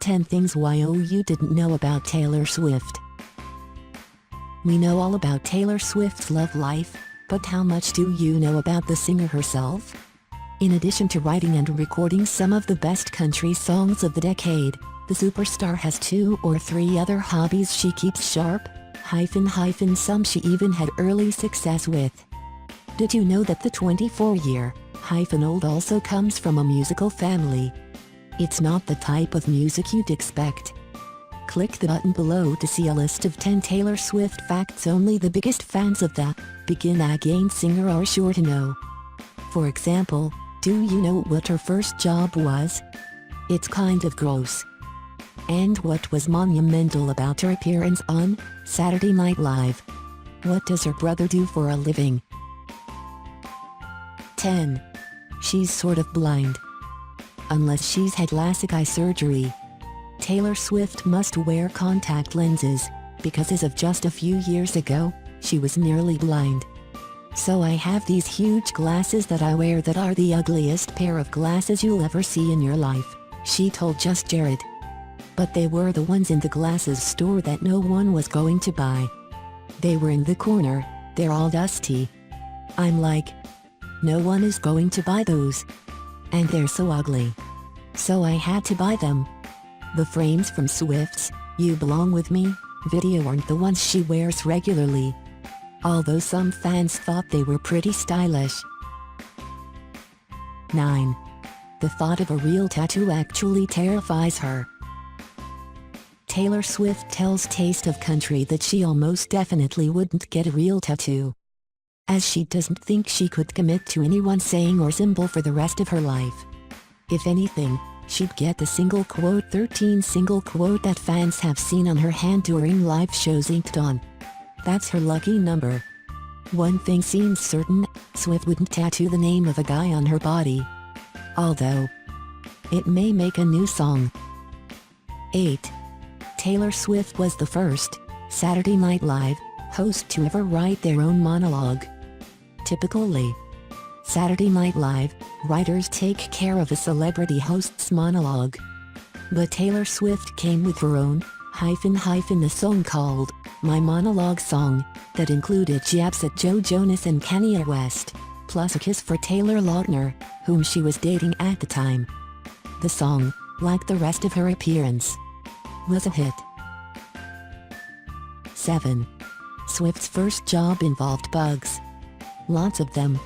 10 things you didn't know about Taylor Swift. We know all about Taylor Swift's love life, but how much do you know about the singer herself? In addition to writing and recording some of the best country songs of the decade, the superstar has 2 or 3 other hobbies she keeps sharp, some she even had early success with. Did you know that the 24-year-old also comes from a musical family? It's not the type of music you'd expect. Click the button below to see a list of 10 Taylor Swift facts only the biggest fans of the Begin Again singer are sure to know. For example, do you know what her first job was? It's kind of gross. And what was monumental about her appearance on Saturday Night Live? What does her brother do for a living? 10. She's sort of blind. Unless she's had LASIK eye surgery. Taylor Swift must wear contact lenses, because as of just a few years ago, she was nearly blind. So I have these huge glasses that I wear that are the ugliest pair of glasses you'll ever see in your life, she told Just Jared. But they were the ones in the glasses store that no one was going to buy. They were in the corner, they're all dusty. I'm like, no one is going to buy those. And they're so ugly. So I had to buy them. The frames from Swift's You Belong With Me video aren't the ones she wears regularly. Although some fans thought they were pretty stylish. 9. The thought of a real tattoo actually terrifies her. Taylor Swift tells Taste of Country that she almost definitely wouldn't get a real tattoo, as she doesn't think she could commit to any one saying or symbol for the rest of her life. If anything, she'd get the 13 single quote that fans have seen on her hand during live shows inked on. That's her lucky number. One thing seems certain, Swift wouldn't tattoo the name of a guy on her body. Although, it may make a new song. 8. Taylor Swift was the first Saturday Night Live host to ever write their own monologue. Typically, Saturday Night Live writers take care of a celebrity host's monologue. But Taylor Swift came with her own, the song called My Monologue Song, that included jabs at Joe Jonas and Kanye West, plus a kiss for Taylor Lautner, whom she was dating at the time. The song, like the rest of her appearance, was a hit. 7. Swift's first job involved bugs. Lots of them.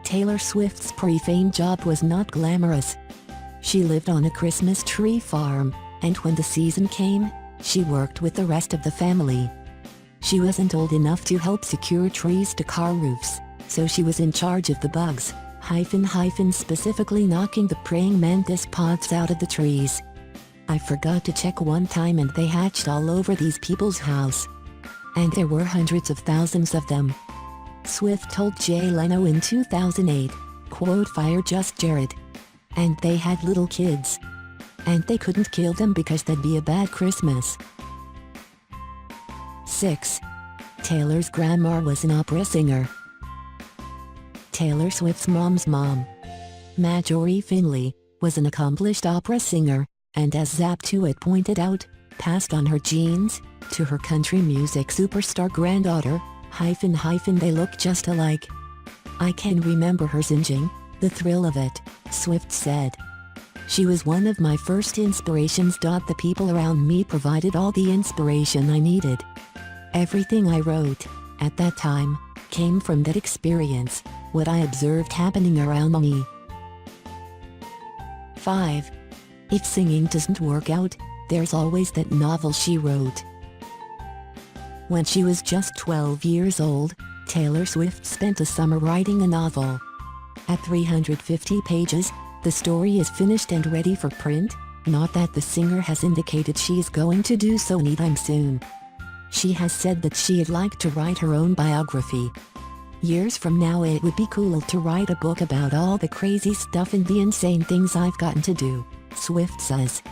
Taylor Swift's pre-fame job was not glamorous. She lived on a Christmas tree farm, and when the season came, she worked with the rest of the family. She wasn't old enough to help secure trees to car roofs, so she was in charge of the bugs, specifically knocking the praying mantis pods out of the trees. I forgot to check one time and they hatched all over these people's house. And there were hundreds of thousands of them. Swift told Jay Leno in 2008, quote, "Fire Just Jared. And they had little kids. And they couldn't kill them because that'd be a bad Christmas." 6. Taylor's grandma was an opera singer. Taylor Swift's mom's mom, Marjorie Finley, was an accomplished opera singer, and as Zap2It pointed out, passed on her genes to her country music superstar granddaughter, they look just alike. "I can remember her singing, the thrill of it," Swift said. "She was one of my first inspirations. The people around me provided all the inspiration I needed. Everything I wrote, at that time, came from that experience, what I observed happening around me." 5. If singing doesn't work out, there's always that novel she wrote. When she was just 12 years old, Taylor Swift spent a summer writing a novel. At 350 pages, the story is finished and ready for print, not that the singer has indicated she's going to do so anytime soon. She has said that she'd like to write her own biography. "Years from now it would be cool to write a book about all the crazy stuff and the insane things I've gotten to do," Swift says.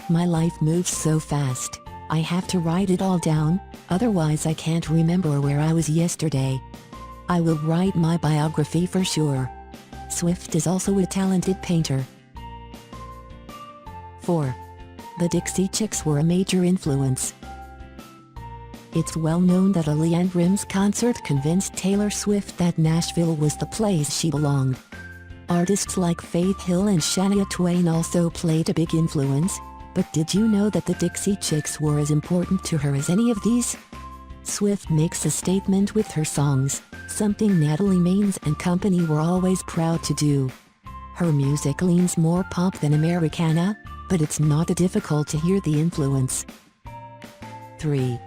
"My life moves so fast, I have to write it all down, otherwise I can't remember where I was yesterday. I will write my biography for sure." Swift is also a talented painter. 4. The Dixie Chicks were a major influence. It's well known that a Leanne Rims concert convinced Taylor Swift that Nashville was the place she belonged. Artists like Faith Hill and Shania Twain also played a big influence, but did you know that the Dixie Chicks were as important to her as any of these? Swift makes a statement with her songs, something Natalie Maines and company were always proud to do. Her music leans more pop than Americana, but it's not difficult to hear the influence. 3.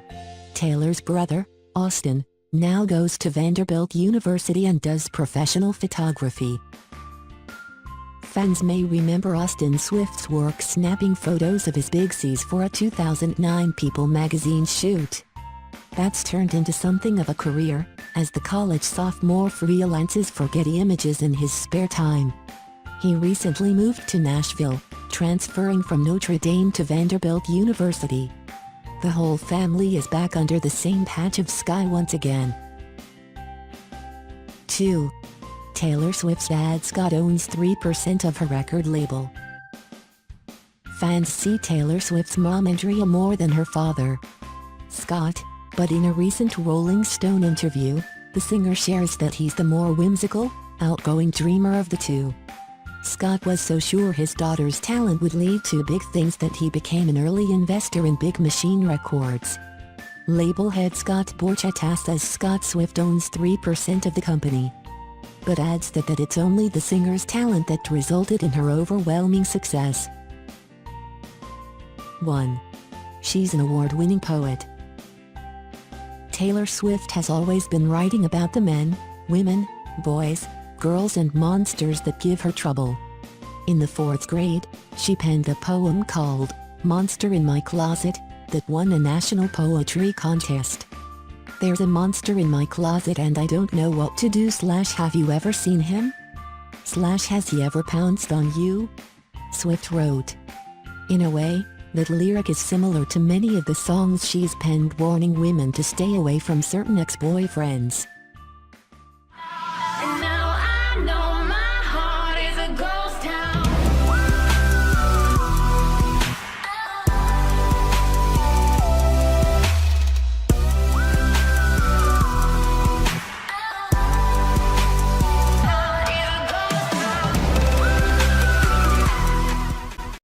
Taylor's brother, Austin, now goes to Vanderbilt University and does professional photography. Fans may remember Austin Swift's work snapping photos of his Big Cs for a 2009 People magazine shoot. That's turned into something of a career, as the college sophomore freelances for Getty Images in his spare time. He recently moved to Nashville, transferring from Notre Dame to Vanderbilt University. The whole family is back under the same patch of sky once again. 2. Taylor Swift's dad Scott owns 3% of her record label. Fans see Taylor Swift's mom Andrea more than her father, Scott, but in a recent Rolling Stone interview, the singer shares that he's the more whimsical, outgoing dreamer of the two. Scott was so sure his daughter's talent would lead to big things that he became an early investor in Big Machine Records. Label head Scott Borchetta says Scott Swift owns 3% of the company, but adds that it's only the singer's talent that resulted in her overwhelming success. 1. She's an award-winning poet. Taylor Swift has always been writing about the men, women, boys, girls and monsters that give her trouble. In the 4th grade, she penned a poem called "Monster in My Closet" that won a national poetry contest. "There's a monster in my closet and I don't know what to do. Have you ever seen him? Has he ever pounced on you?" Swift wrote. In a way, that lyric is similar to many of the songs she's penned warning women to stay away from certain ex-boyfriends.